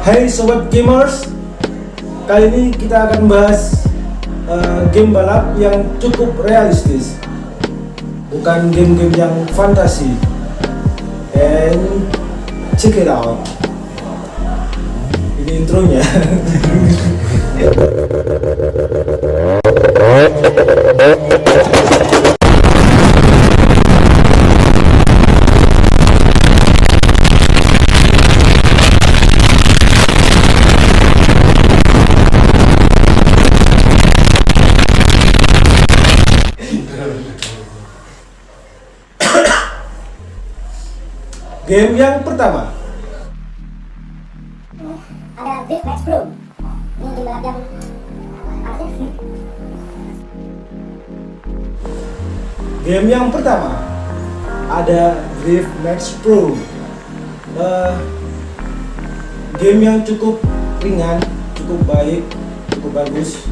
Hai sobat gamers, kali ini kita akan bahas game balap yang cukup realistis, bukan game-game yang fantasi. And check it out. Ini intronya. Game yang pertama ada Drift Max Pro. Ini game balap yang apa sih? Game yang pertama ada Drift Max Pro. Game yang cukup ringan, cukup baik, cukup bagus.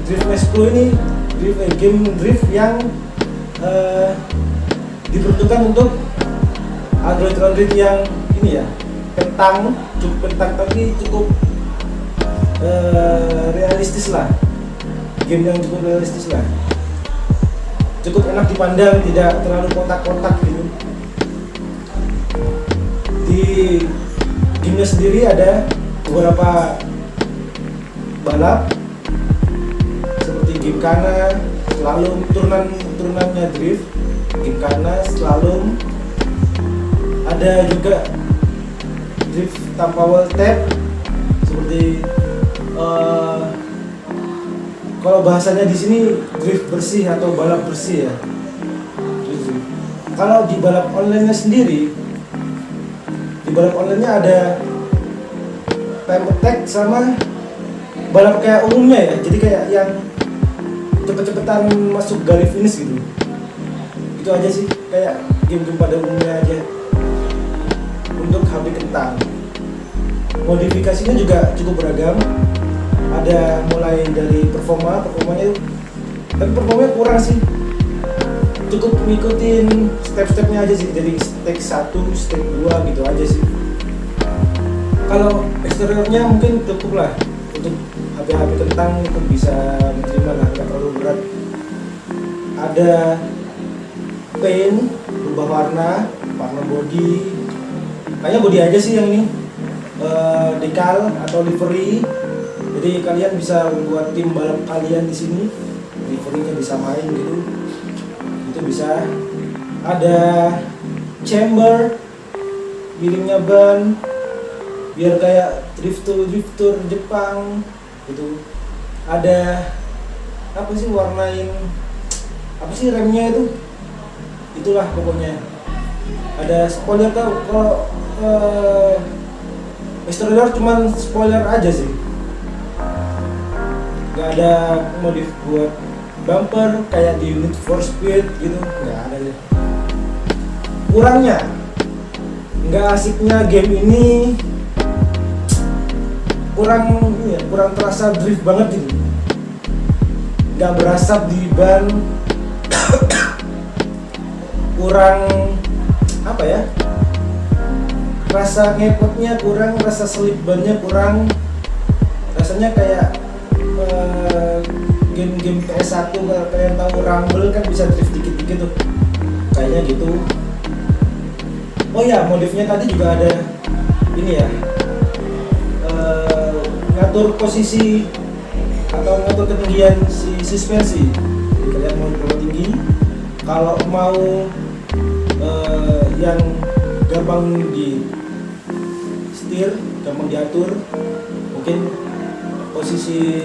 Drift Max Pro ini game drift yang diperuntukkan untuk Android yang ini ya, cukup kentang tapi cukup realistis lah. Game yang cukup realistis lah, cukup enak dipandang, tidak terlalu kotak-kotak gitu. Di gamenya sendiri ada beberapa balap seperti gimkhana, slalom, turunannya drift, gimkhana, slalom. Ada juga drift tanpa wall tap seperti kalau bahasanya di sini drift bersih atau balap bersih ya. Kalau di balap online-nya sendiri, di balap online-nya ada time attack sama balap kayak umumnya ya. Jadi kayak yang cepet-cepetan masuk garis finish gitu. Itu aja sih, kayak game-game pada umumnya aja untuk HP kentang. Modifikasinya juga cukup beragam. Ada mulai dari performanya itu, tapi performanya kurang sih. Cukup ngikutin step-stepnya aja sih, dari step 1, step 2 gitu aja sih. Kalau eksteriornya mungkin cukup lah untuk HP-HP kentang, itu bisa menerima lah, nggak terlalu berat. Ada paint, berubah warna body, kayaknya body aja sih yang ini, decal atau livery. Jadi kalian bisa membuat tim balap kalian di sini, liverynya disamain gitu, itu bisa. Ada chamber, giringnya ban, biar kayak drifter Jepang gitu. Ada apa sih, warnain apa sih remnya itu, itulah pokoknya. Ada spoiler tau, kalau exterior cuman spoiler aja sih, nggak ada modif buat bumper kayak di Need for Speed gitu, nggak ada deh. Kurangnya, nggak asiknya game ini, kurang terasa drift banget gitu, nggak berasap di ban. Kurang apa ya, rasa ngepotnya kurang, rasa selip bannya kurang. Rasanya kayak game-game PS1, kalau kalian tahu Rumble kan bisa drift dikit-dikit tuh, kayaknya gitu. Oh ya, modifnya tadi juga ada ini ya, ngatur posisi atau ngatur ketinggian si suspensi. Jadi kalian mau terlalu tinggi, kalau mau yang gampang di setir, gampang diatur, mungkin posisi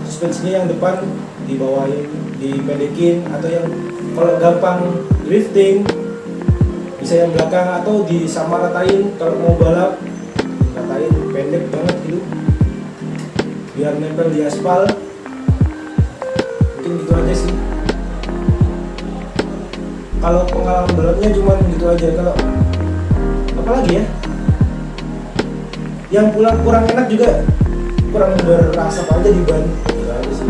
suspensinya yang depan dibawain, dipendekin, atau yang kalau gampang drifting bisa yang belakang, atau disamaratain kalau mau balap, ratain pendek banget gitu biar nempel di aspal. Mungkin gitu aja sih. Kalau pengalaman balapnya cuman gitu aja. Kalau apalagi ya, yang kurang enak juga, kurang berasap aja di ban, gitu aja sih.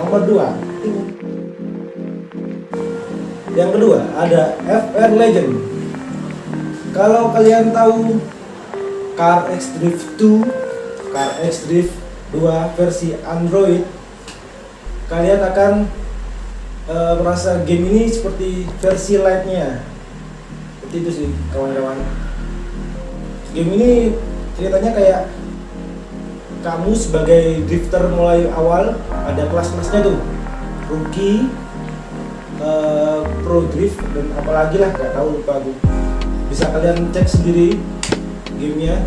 Nomor 2. Yang kedua ada FR Legend. Kalau kalian tahu Car X Drift 2, Car X Drift 2 versi Android, kalian akan merasa game ini seperti versi light-nya. Seperti itu sih kawan-kawan. Game ini ceritanya kayak kamu sebagai drifter mulai awal, ada kelas-kelasnya tuh, rookie, pro drift, dan apalagi lah, nggak tahu, lupa aku. Bisa kalian cek sendiri gamenya.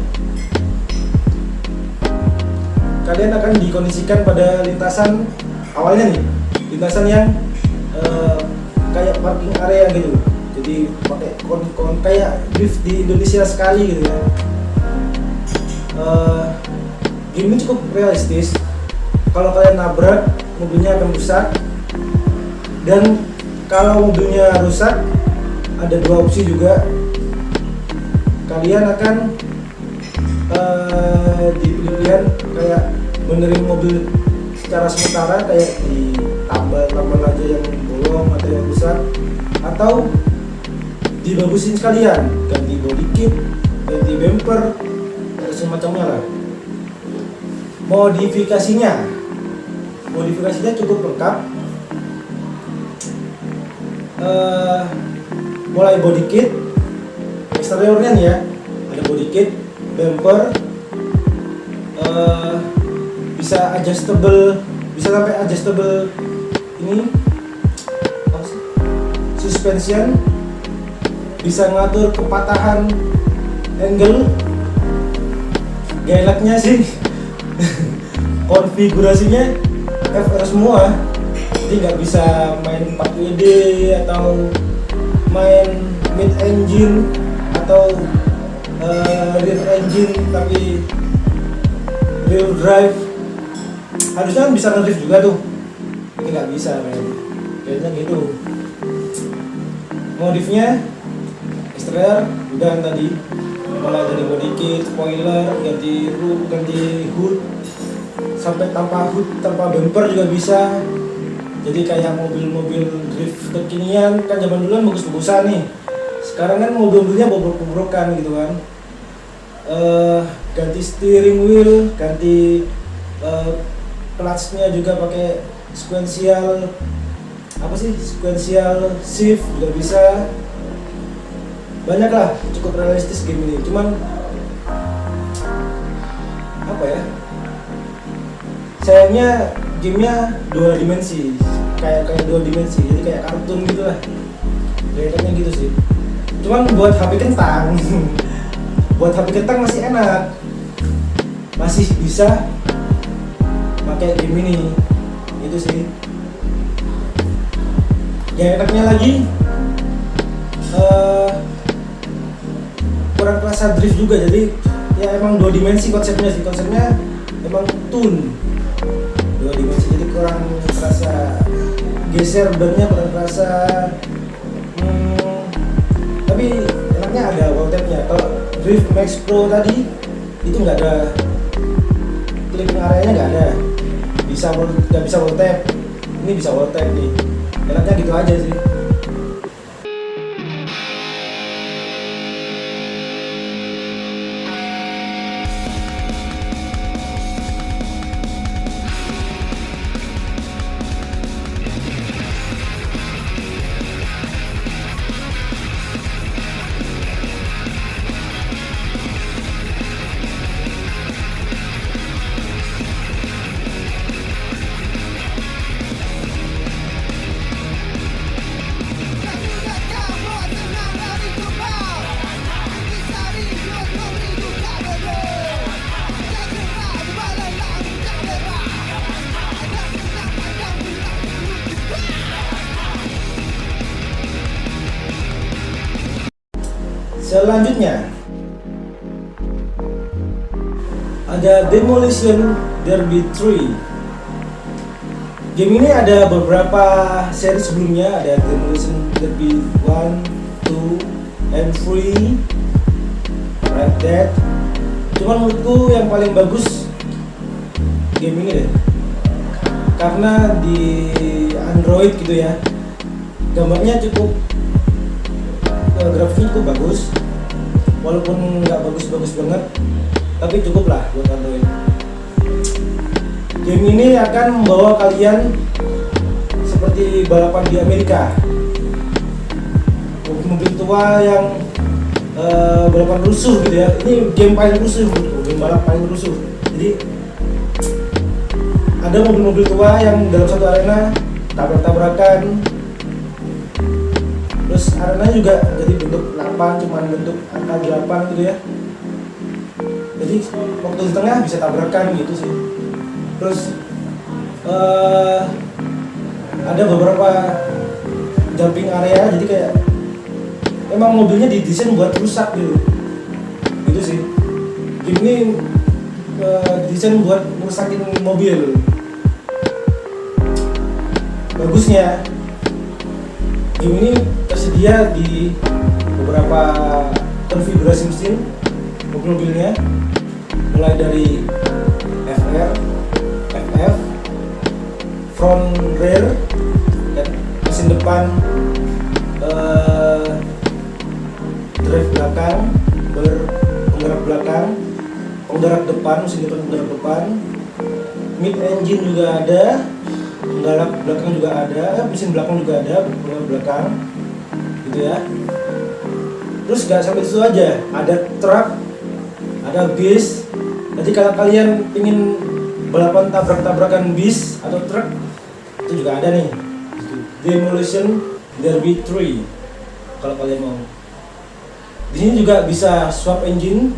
Kalian akan dikondisikan pada lintasan awalnya nih, lintasan yang kayak parking area gitu. Jadi pakai kon kayak drift di Indonesia sekali gitu ya. Game ini cukup realistis. Kalau kalian nabrak, mobilnya akan rusak. Dan kalau mobilnya rusak, ada dua opsi juga. Kalian akan dipilih kayak benerin mobil secara sementara, kayak ditambal aja yang bolong atau yang rusak, atau dibagusin sekalian, ganti body kit, ganti bumper, dan semacamnya lah. Modifikasinya cukup lengkap. Mulai body kit, eksteriornya nih ya, ada body kit, bumper, bisa adjustable, bisa sampai adjustable ini apa sih? Suspension, bisa ngatur kepatahan angle. Gak enaknya sih konfigurasinya FR semua, jadi nggak bisa main 4WD atau main mid engine atau rear engine tapi rear drive. Harusnya kan bisa ngedrift juga tuh, ini nggak bisa kayaknya gitu. Modifnya eksterior udah tadi, mulai dari body kit, spoiler, ganti roof, ganti hood, sampai tanpa hood, tanpa bumper juga bisa. Jadi kayak mobil-mobil drift kekinian, kan zaman dulu kan bagus-bagusan nih. Sekarang kan mobil-mobilnya bobrok-bobrokan gitu kan. Ganti steering wheel, ganti clutch-nya juga pakai sequential shift juga bisa. Banyak lah, cukup realistis game ini. Cuman apa ya, sayangnya gamenya dua dimensi, kayak dua dimensi, jadi kayak kartun gitu lah, kayaknya gitu sih. Cuman buat HP kentang buat HP kentang masih enak, masih bisa pakai game ini, itu sih. Yang enaknya lagi kurang kerasa drift juga, jadi ya emang dua dimensi konsepnya sih, konsepnya emang tune dua dimensi, jadi kurang terasa geser bebannya, kurang terasa tapi enaknya ada wall tap-nya. Kalau Drift Max Pro tadi itu nggak ada clipping areanya, nggak ada, nggak bisa wall tap. Ini bisa wall tap nih, enaknya gitu aja sih. Selanjutnya ada Demolition Derby 3. Game ini ada beberapa seri sebelumnya, ada Demolition Derby 1, 2, and 3, Red Dead. Cuman menurutku yang paling bagus game ini deh, karena di Android gitu ya, gambarnya cukup grafiknya cukup bagus, walaupun nggak bagus-bagus banget, tapi cukup lah buat Android. Game ini akan membawa kalian seperti balapan di Amerika, mobil tua yang balapan rusuh gitu ya. Ini game paling rusuh, game balap paling rusuh. Jadi ada mobil-mobil tua yang dalam satu arena tabrak-tabrakan. Terus arenanya juga jadi bentuk 8, cuman bentuk angka 8 gitu ya. Jadi waktu di tengah bisa tabrakan gitu sih. Terus ada beberapa jumping area, jadi kayak emang mobilnya didesain buat rusak gitu sih. Game ini desain buat merusakin mobil. Bagusnya game ini tersedia di beberapa konfigurasi mesin mobil-mobilnya, mulai dari FR, FF, front rear, mesin depan, drive belakang, penggerak belakang, penggerak depan, mesin depan, penggerak depan, mid engine juga ada, penggerak belakang juga ada, mesin belakang juga ada, penggerak belakang, gitu ya. Terus nggak sampai itu aja, ada truk, ada bis. Jadi kalau kalian ingin balapan tabrak-tabrakan bis atau truk, itu juga ada nih, Demolition Derby 3 kalau kalian mau. Di sini juga bisa swap engine,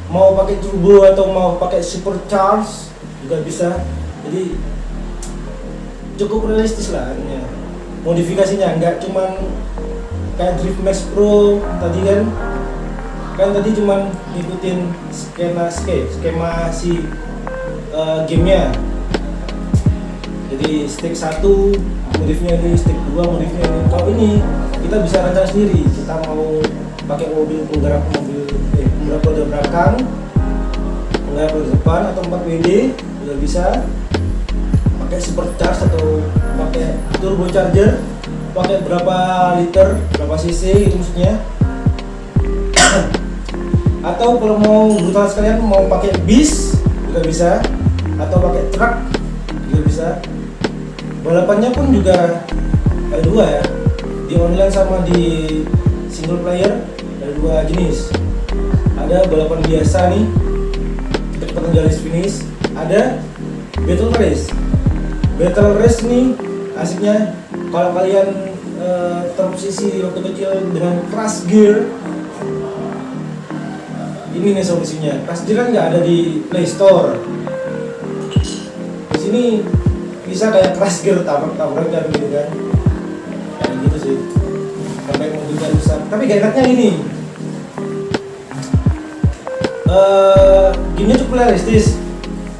mau pakai turbo atau mau pakai supercharge juga bisa. Jadi cukup realistis lah ini. Modifikasinya nggak cuman kayak Drift Max Pro tadi kan tadi cuman ngikutin skema si gamenya. Jadi stick 1 modifnya ini, stick 2 modifnya ini. Kalau ini kita bisa rancang sendiri, kita mau pakai penggerak roda belakang, penggerak roda depan atau 4WD juga bisa, pakai supercharge atau pakai turbocharger, pakai berapa liter, berapa cc gitu maksudnya. Atau kalau mau brutal sekalian mau pakai bis juga bisa, atau pakai truk juga bisa. Balapannya pun juga ada dua ya, di online sama di single player ada dua jenis. Ada balapan biasa nih, cepet-cepetan garis finish. Ada battle race. Battle race nih asiknya kalau kalian terobsesi waktu kecil dengan Crash Gear. Ini nih solusinya. Crash Gear kan nggak ada di Play Store. Di sini bisa kayak Crash Gear, tabrak-tabrakan gitu kan, kayak gitu sih, sampai mobilnya rusak. Tapi gak enaknya ini, gamenya cukup realistis.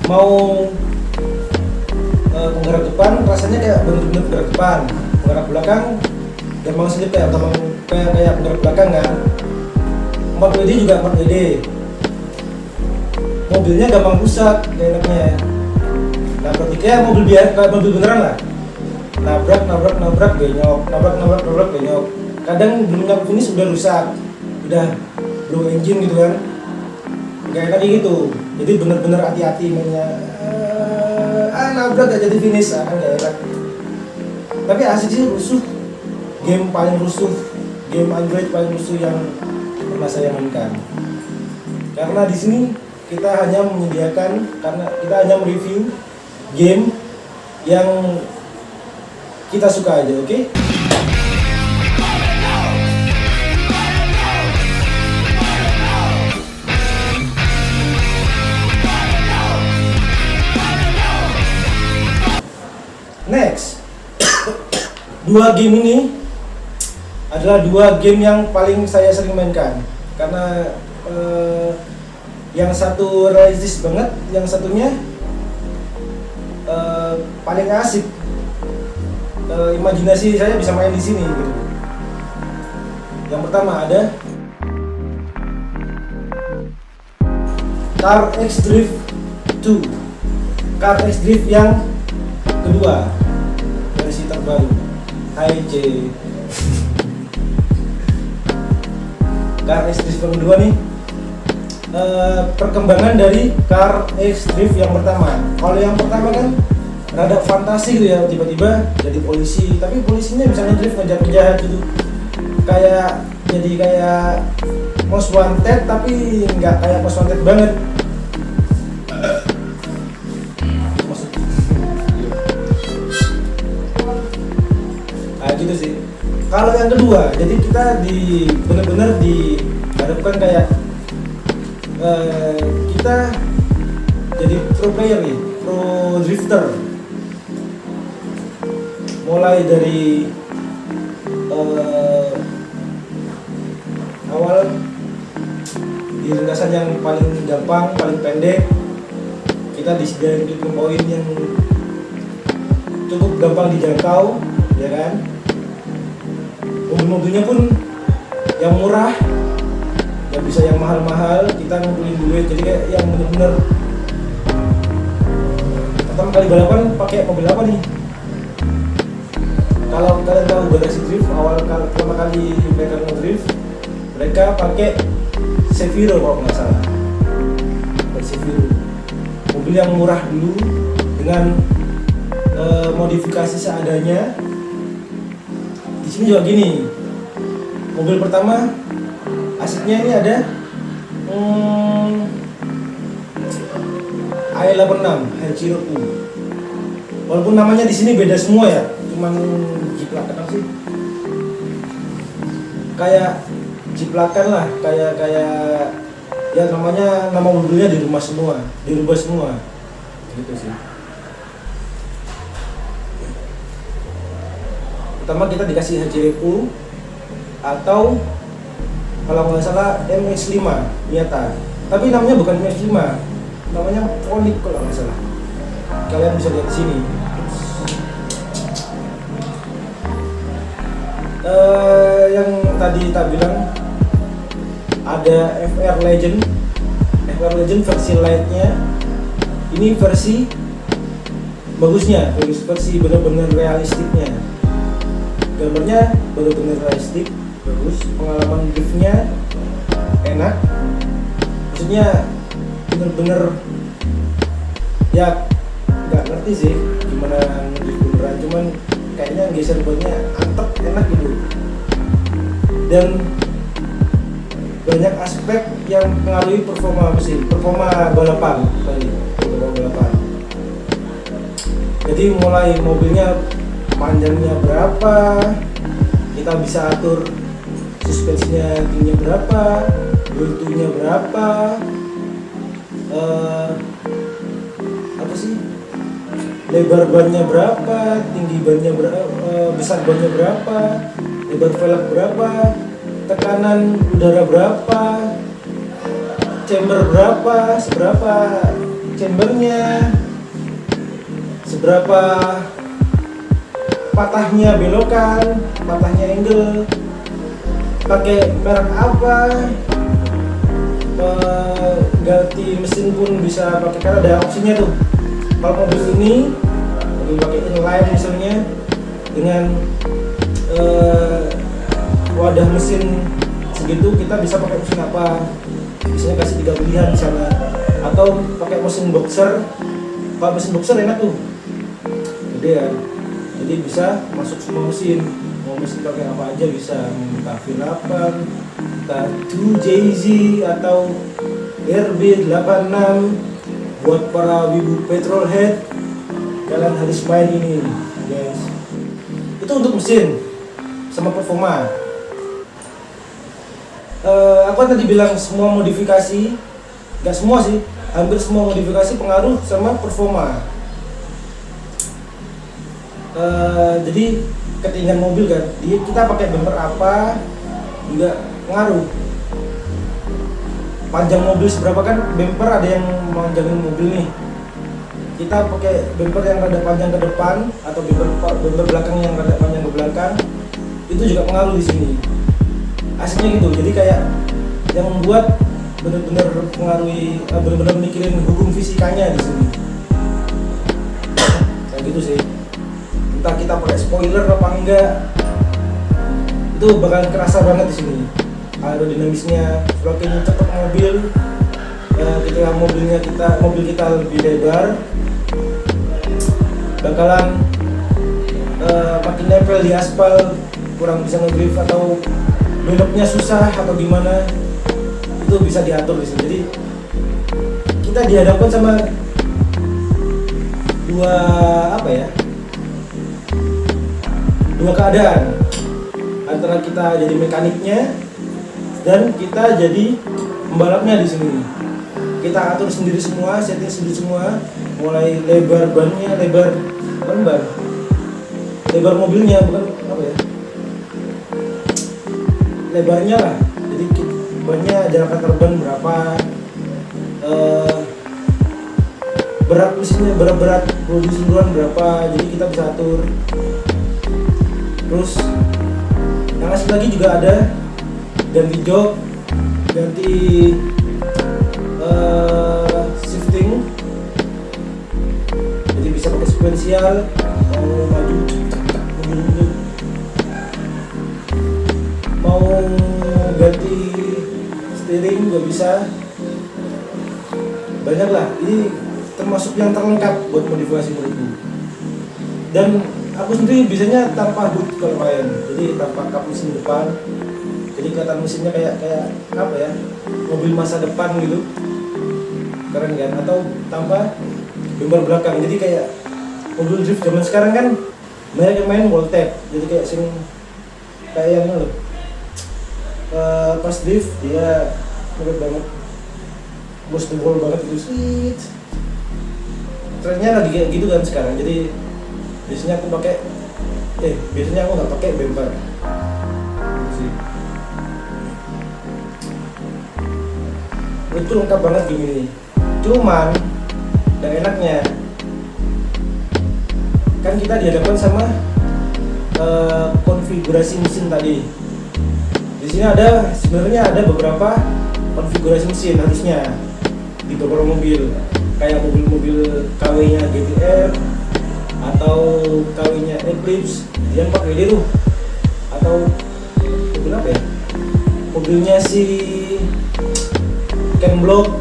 Mau penggerak depan rasanya kayak bener-bener penggerak depan, penggerak belakang gampang selip kayak penggerak belakang kan. 4WD juga 4WD, mobilnya gampang rusak, gak enaknya. Nah, ketika mobil beneran lah, nabrak benyok, kadang belum nyampe finish udah rusak, udah blow engine gitu kan, gak enak gitu. Jadi bener-bener hati-hati mainnya, nabrak gak jadi finish, kan gak enak. Tapi asik sih, rusuh, game paling rusuh, game Android paling rusuh yang pernah saya mainkan. Karena di sini kita hanya menyediakan, karena kita hanya mereview game yang kita suka aja, oke? Next, dua game ini adalah dua game yang paling saya sering mainkan, karena yang satu realistis banget, yang satunya paling asik. Imajinasi saya bisa main di sini gitu. Yang pertama ada Car X Drift 2. Car X Drift yang kedua, versi terbaru HC Car X-Drift yang kedua nih, perkembangan dari Car X-Drift yang pertama. Kalau yang pertama kan rada fantasi gitu ya, tiba-tiba jadi polisi, tapi polisinya bisa ngedrift ngejar penjahat gitu, kayak jadi kayak Most Wanted tapi nggak kayak Most Wanted banget. Nah gitu sih. Kalau yang kedua, jadi kita benar-benar dihadapkan kayak kita jadi pro player nih, pro drifter. Mulai dari awal di lintasan yang paling gampang, paling pendek, kita disediakan clipping point yang cukup gampang dijangkau, ya kan? Mobil-mobilnya pun yang murah, nggak bisa yang mahal-mahal, kita ngumpulin duit, jadi kayak yang bener-bener pertama kali balapan pakai mobil apa nih? Kalau kalian tahu Garasi Drift, pertama kali mereka nge-drift, mereka pakai Seviro kalau nggak salah. Seviro, mobil yang murah dulu dengan modifikasi seadanya. Di sini juga gini, mobil pertama asetnya ini ada i86 Hachiroku. Walaupun namanya di sini beda semua ya, cuman jiplakan sih. Kayak jiplakan lah, kayak ya namanya, nama mobilnya dirubah semua, gitu sih. Pertama kita dikasih Hachiroku atau kalau nggak salah MX5 Miata, tapi namanya bukan MX5, namanya Phonik kalau nggak salah. Kalian bisa lihat di sini. Yang tadi tak bilang ada FR Legend versi lightnya. Ini versi bagusnya, versi benar-benar realistiknya. Gambarnya benar-benar realistik, bagus. Pengalaman driftnya enak. Maksudnya bener-bener ya nggak ngerti sih gimana ngedrift beneran, cuman kayaknya geser bannya antep, enak gitu. Dan banyak aspek yang mengaruhi performa mesin, performa balapan. Jadi mulai mobilnya panjangnya berapa, kita bisa atur suspensinya tingginya berapa, brutunya berapa, apa sih, lebar bannya berapa, tinggi bannya berapa, besar bannya berapa, lebar velg berapa, tekanan udara berapa, chamber berapa, seberapa chambernya, seberapa patahnya belokan, patahnya angle, pakai merek apa, ganti mesin pun bisa pakai, karena ada opsinya tuh. Kalau mobil ini pakai inline misalnya dengan wadah mesin segitu, kita bisa pakai mesin apa, biasanya kasih 3 pilihan di sana, atau pakai mesin boxer. Kalau mesin boxer enak tuh, gede ya, jadi bisa masuk semua mesin. Mau mesin pakai apa aja bisa, entah V8, entah 2JZ atau RB86. Buat para wibu petrolhead, kalian harus main ini guys. Itu untuk mesin sama performa. Aku tadi bilang semua modifikasi, gak semua sih, hampir semua modifikasi pengaruh sama performa. Jadi ketinggian mobil kan, kita pakai bumper apa juga ngaruh. Panjang mobil seberapa kan, bumper ada yang manjangin mobil nih, kita pakai bumper yang rada panjang ke depan atau bumper belakang yang rada panjang ke belakang, itu juga pengaruh di sini. Aslinya gitu, jadi kayak yang membuat benar-benar pengaruhi, benar-benar mikirin hukum fisikanya di sini. Kayak gitu sih. entah kita pakai spoiler apa enggak, itu bakal kerasa banget di sini. Aerodinamisnya semakin cepat mobil, ketika mobil kita lebih lebar, bakalan makin nempel di aspal, kurang bisa ngedrift atau beloknya susah atau gimana, itu bisa diatur di sini. Jadi kita dihadapkan sama dua keadaan, antara kita jadi mekaniknya dan kita jadi pembalapnya di sini. Kita atur sendiri semua, setting sendiri semua, mulai lebar bannya, lebar mobilnya, bukan lebarnya lah. Jadi bannya jarak antar ban berapa, berat mesinnya berat bodi keseluruhan berapa, jadi kita bisa atur. Terus yang asli lagi juga ada ganti jok, ganti shifting, jadi bisa pakai sequential, mau maju mundur, mau ganti steering juga bisa. Banyak lah, ini termasuk yang terlengkap buat modifikasi menurutku. Dan aku sendiri biasanya tanpa hood kalau main, jadi tanpa kap mesin depan, jadi kelihatan mesinnya kayak apa ya, mobil masa depan gitu, keren kan? Atau tanpa bumper belakang, jadi kayak mobil drift zaman sekarang kan banyak yang main wall tap, jadi kayak yang loh, pas drift dia mirip banget, bos the wall banget gitu sih. Trennya lagi kayak gitu kan sekarang, jadi biasanya aku nggak pakai bumper gitu sih. Itu lengkap banget gini. Cuman dan enaknya kan kita dihadapkan sama konfigurasi mesin tadi. Di sini sebenarnya ada beberapa konfigurasi mesin harusnya di beberapa mobil, kayak mobil-mobil KW-nya GTR atau KW-nya Eclipse, dia 4 WD tuh, atau mobil apa ya, mobilnya si Ken Block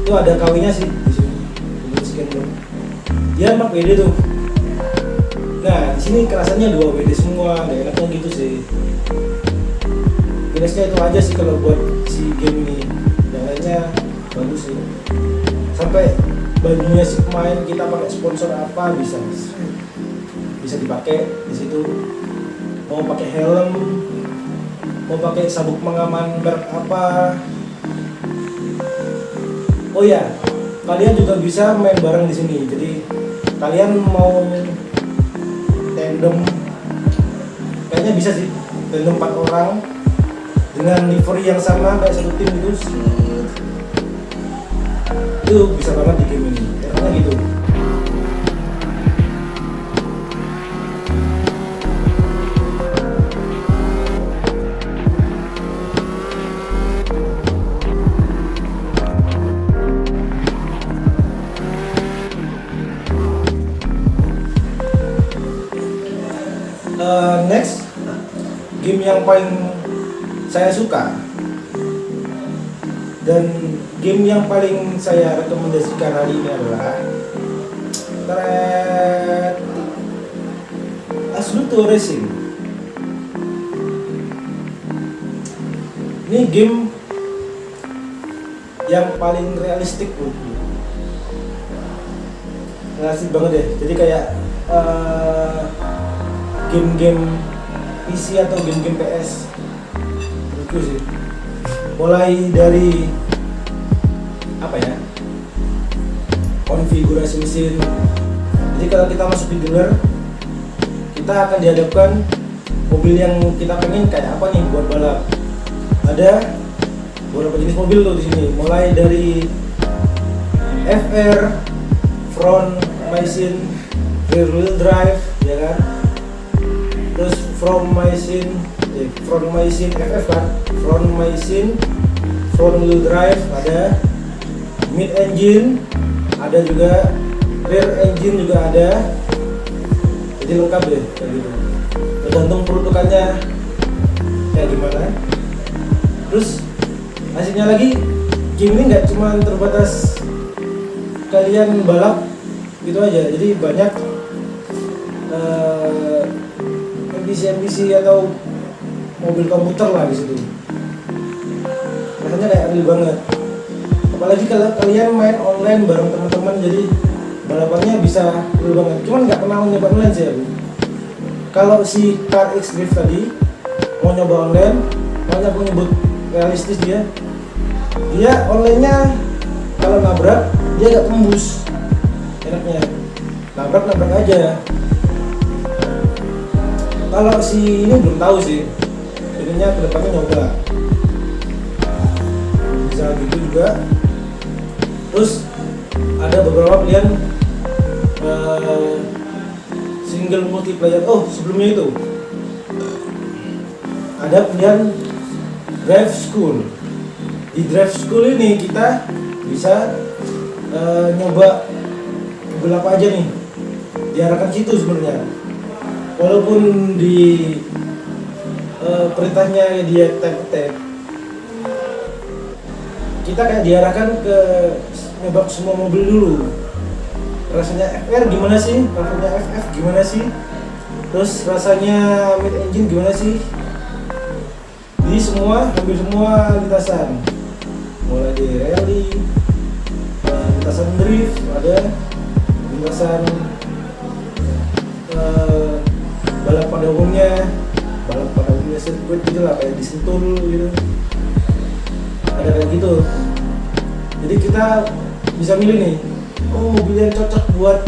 itu ada KW-nya sih di sini, mobil si Ken Block, dia 4 WD tuh. Nah di sini kerasannya 2 WD semua, nggak enaknya gitu sih. Minusnya itu aja sih kalau buat si game ini, yang lainnya bagus sih. Sampai bajunya si pemain kita pakai sponsor apa bisa dipakai di situ. Mau pakai helm, mau pakai sabuk pengaman merek apa. Oh ya, kalian juga bisa main bareng di sini. Jadi kalian mau tandem, kayaknya bisa sih, tandem 4 orang dengan livery yang sama kayak satu tim gitu sih. Itu bisa banget di game ini, karena gitu. Next, game yang paling saya suka dan game yang paling saya rekomendasikan hari ini adalah Assetto Racing. Ini game yang paling realistik menurutku. Realistik banget ya. Jadi kayak game-game PC atau game-game PS menurutku sih. Mulai dari apa ya, konfigurasi mesin. Jadi kalau kita masuk di dealer, kita akan dihadapkan mobil yang kita pengen kayak apa nih buat balap. Ada beberapa jenis mobil tuh di sini, mulai dari FR, front machine, rear wheel drive, ya kan. Terus front machine FF kan, front machine, front wheel drive ada, mid engine ada juga, rear engine juga ada, jadi lengkap deh kayak gitu, tergantung peruntukannya kayak gimana. Terus asiknya lagi, game ini nggak cuma terbatas kalian balap gitu aja, jadi banyak NPC atau mobil komputer lah di situ. Rasanya kayak real banget. Apalagi kalau kalian main online bareng teman-teman, jadi balapannya bisa real banget. Cuman nggak pernah nyoba online sih aku. Kalau si Car X Drift tadi mau nyoba online, makanya aku nyebut realistis dia onlinenya kalau nabrak dia nggak tembus, enaknya nabrak aja. Kalau si ini belum tahu sih, jadinya kedepannya nyoba bisa gitu juga. Terus ada beberapa pilihan single multiplayer. Oh, sebelumnya itu ada pilihan drive school. Di drive school ini kita bisa nyoba mobil apa aja nih, diarahkan situ sebenarnya. Walaupun di perintahnya dia tap, kita kayak diarahkan ke nyoba semua mobil dulu. Rasanya FR gimana sih, rasanya FF gimana sih, terus rasanya mid engine gimana sih. Di hampir semua lintasan, mulai dari rally, lintasan drift, ada lintasan balap pada umumnya sirkuit gitu lah, kayak di Sentul gitu, ada kayak gitu. Jadi kita bisa milih nih, oh mobil yang cocok buat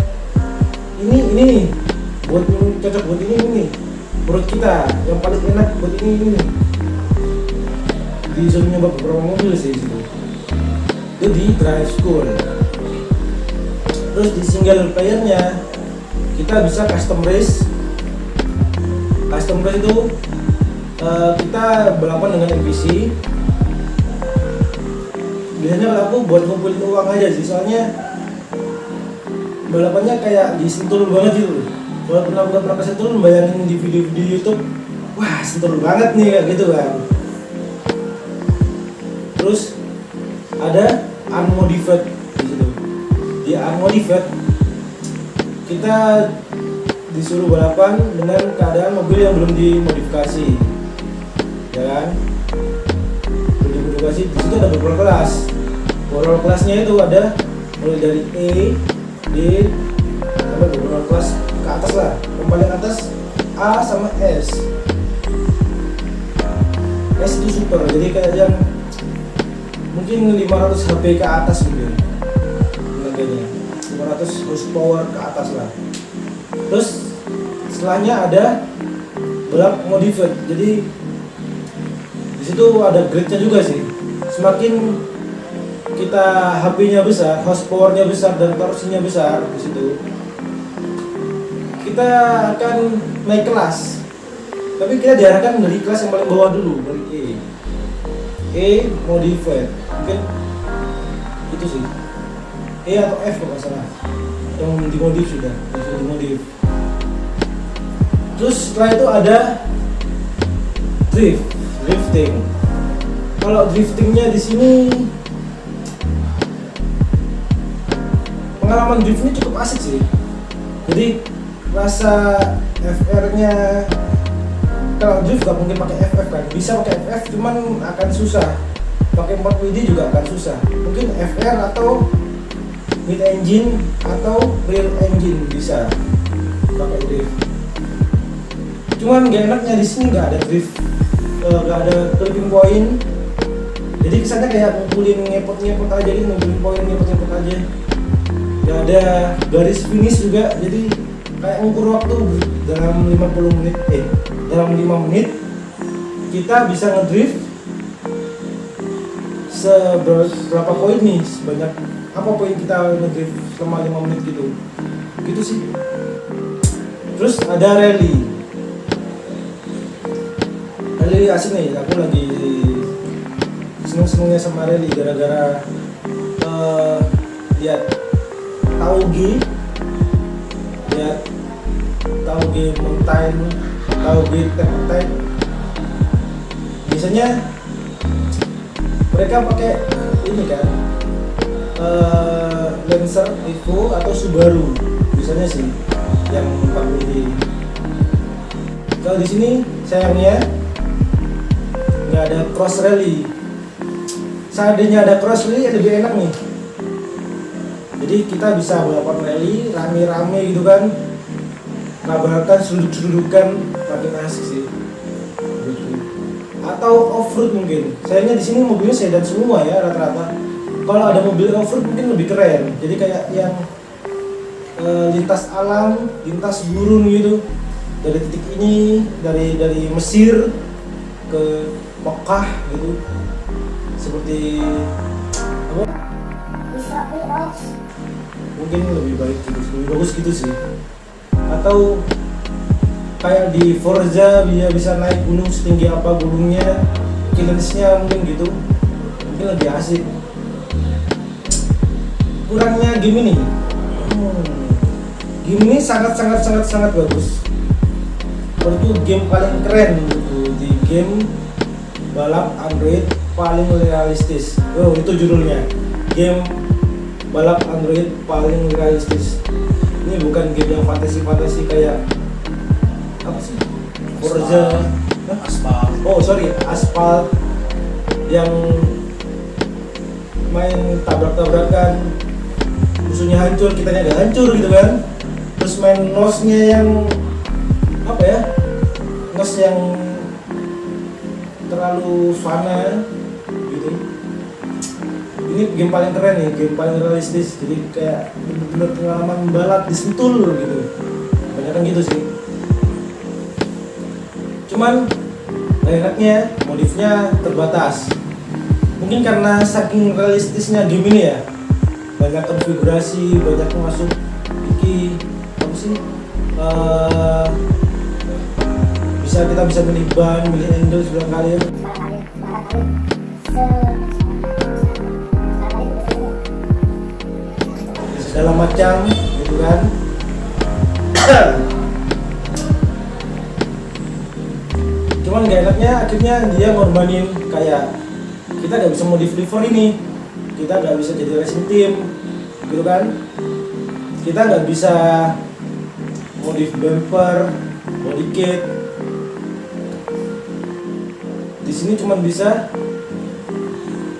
ini nih, cocok buat ini nih, menurut kita yang paling enak buat ini nih. Disuruh nyoba beberapa mobil sih itu di drive school. Terus di single playernya kita bisa custom race itu kita balapan dengan NPC. Biasanya kalau aku buat ngumpulin uang aja sih, soalnya balapannya kayak di Sentul banget gitu. Walaupun aku gak pernah ke Sentul, bayangin di video-video YouTube, wah Sentul banget nih kayak gitu kan. Terus ada unmodified di situ. Di unmodified kita disuruh balapan dengan keadaan mobil yang belum dimodifikasi, ya kan? Belum dimodifikasi. Di situ ada beberapa kelas. Beberapa kelasnya itu ada mulai dari E, D, sampai beberapa kelas ke atas lah. Yang paling atas A sama S. S itu super, jadi kayak yang mungkin 500 HP ke atas mungkin tenaganya, 500 horsepower ke atas lah. Terus setelahnya ada balap modified, jadi di situ ada grade-nya juga sih. Semakin kita HP-nya besar, horsepower-nya besar dan torsinya besar, di situ kita akan naik kelas. Tapi kita diarahkan dari kelas yang paling bawah dulu, dari E modified, mungkin itu sih E atau F kalau nggak salah, yang dimodif sudah dimodif. Terus setelah itu ada drifting. Kalau driftingnya di sini, pengalaman drift ini cukup asik sih. Jadi rasa FR-nya, kalau drift gak mungkin pakai FF kan, bisa pakai FF cuman akan susah. Pakai 4WD juga akan susah. Mungkin FR atau mid engine atau rear engine bisa pakai drift. Cuman gak enaknya di sini gak ada drift, gak ada clipping point. Jadi kesannya kayak ngumpulin ngepot aja gitu, ngumpulin poin ngepot aja. Gak ada garis finish juga, jadi kayak ngukur waktu dalam 50 menit, dalam 5 menit kita bisa ngedrift seberapa poin nih, sebanyak apa poin kita ngedrift selama 5 menit gitu sih. Terus ada rally asik nih, aku lagi seneng-senengnya sama rally gara-gara lihat Taugi tahu game mountain, tahu game tag, biasanya mereka pakai ini kan, Lancer, Evo atau Subaru biasanya sih yang 4 mili. Kalau di sini sayangnya nggak ada cross rally. Seandainya ada cross rally lebih enak nih. Jadi kita bisa balapan rally rame-rame gitu kan, tabrakan, sudut-sudukan, makin asik sih. Atau off-road mungkin. Sayangnya di sini mobilnya sedan semua ya rata-rata. Kalau ada mobil off-road mungkin lebih keren. Jadi kayak yang lintas alam, lintas gurun gitu. Dari titik ini, dari Mesir ke Mekah gitu. Seperti apa? Mungkin lebih baik gitu, lebih bagus gitu sih. Atau kayak di Forza dia bisa naik gunung setinggi apa gunungnya, kilensnya mungkin gitu, mungkin lebih asik. Kurangnya game ini, game ini sangat bagus. Menurutku game paling keren gitu, di game balap Android paling realistis. Oh itu judulnya, game balap Android paling realistis. Ini bukan game yang fantasi kayak apa sih? Forza, Aspal. oh sorry, Asphalt yang main tabrak-tabrakan, musuhnya hancur, kitanya nggak hancur gitu kan. Terus main NOS-nya yang apa ya? NOS yang terlalu fana gitu. Ini game paling keren nih, game paling realistis. Jadi kayak bener-bener pengalaman balap di Sentul gitu. Banyak kan gitu sih. Cuman enaknya modifnya terbatas. Mungkin karena saking realistisnya game ini ya, banyak konfigurasi, banyak masuk iki apa sih, kita bisa milih ban, milih angle sebelah kalian segala macam gitu kan. Cuman gak enaknya akhirnya dia ngorbanin kayak kita gak bisa modif liver ini, kita gak bisa jadi racing team gitu kan, kita gak bisa modif bumper, body kit. Di sini cuma bisa,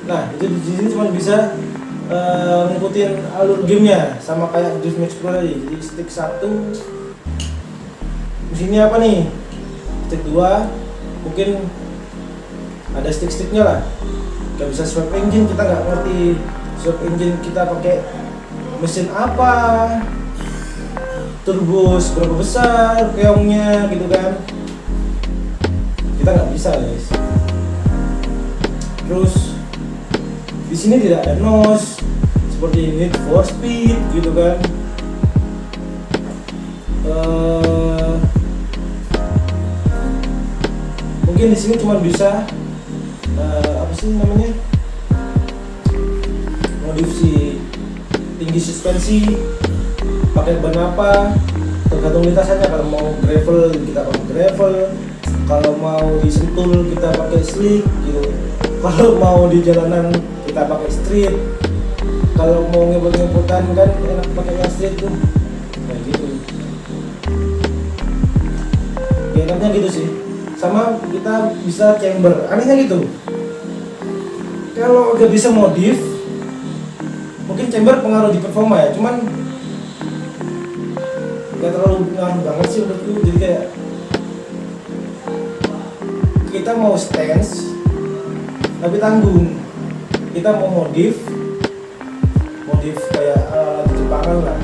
nah itu di sini cuma bisa ngikutin alur gamenya sama kayak Drift Max Pro tadi. Jadi stick 1 di sini apa nih, stick 2 mungkin ada stick-sticknya lah. Gak bisa swap engine, kita nggak ngerti swap engine kita pakai mesin apa, turbo seberapa besar keongnya gitu kan, kita nggak bisa guys. Terus di sini tidak ada NOS seperti Need for Speed gitu kan. Mungkin di sini cuma bisa apa sih namanya, modif si tinggi suspensi, pakai ban apa tergantung lintasannya. Kalau mau gravel kita pakai gravel, kalau mau disentul kita pakai slick gitu, kalau mau di jalanan kita pakai street, kalau mau ngebut-ngebutan kan enak pakai yang street tuh kayak gitu. Ya, enaknya gitu sih. Sama kita bisa chamber, anehnya gitu. Kalau gak bisa modif, mungkin chamber pengaruh di performa ya, cuman gak terlalu pengaruh banget sih menurutku. Jadi kayak kita mau stance tapi tanggung, kita mau modif kayak di Jepangan lah,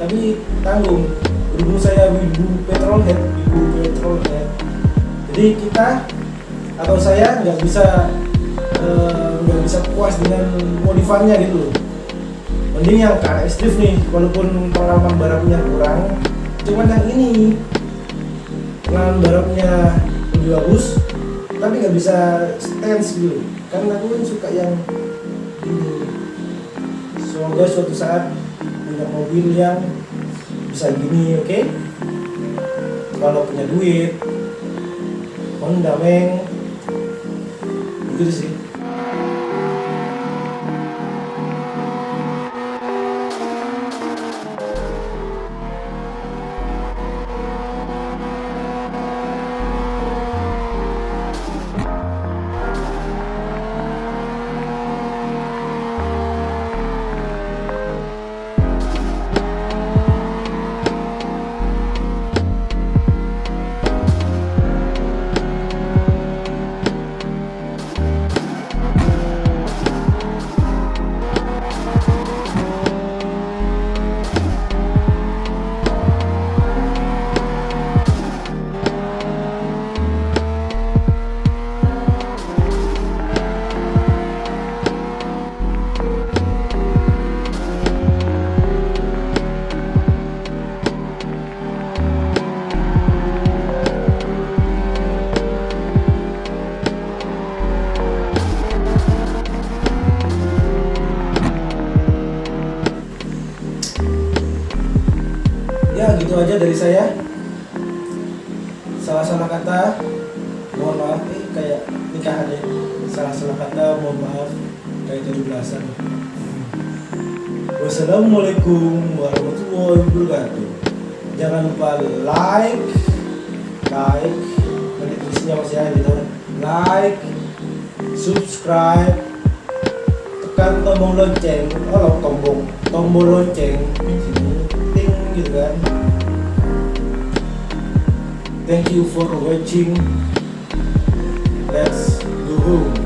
tapi tanggung. Berhubung saya wibu petrolhead, jadi kita atau saya nggak bisa puas dengan modifannya gitu loh. Mending yang KX Drift nih, walaupun pengalaman balapnya kurang, cuman yang ini pengalaman balapnya lebih bagus, tapi nggak bisa stance gitu. Karena aku kan suka yang ini. Semoga suatu saat punya mobil yang bisa gini, oke? Kalau punya duit, Honda meng, gitu sih. Ya gitu aja dari saya. Salah-salah kata mohon maaf, kayak nikahan ya. Salah-salah kata mohon maaf, kayak 17-an. Wassalamualaikum warahmatullahi wabarakatuh. Jangan lupa like, nanti tulisnya masih ada gitu. Like, subscribe, tekan tombol lonceng, tombol lonceng sini, ting gitu kan. Thank you for watching. Let's go home.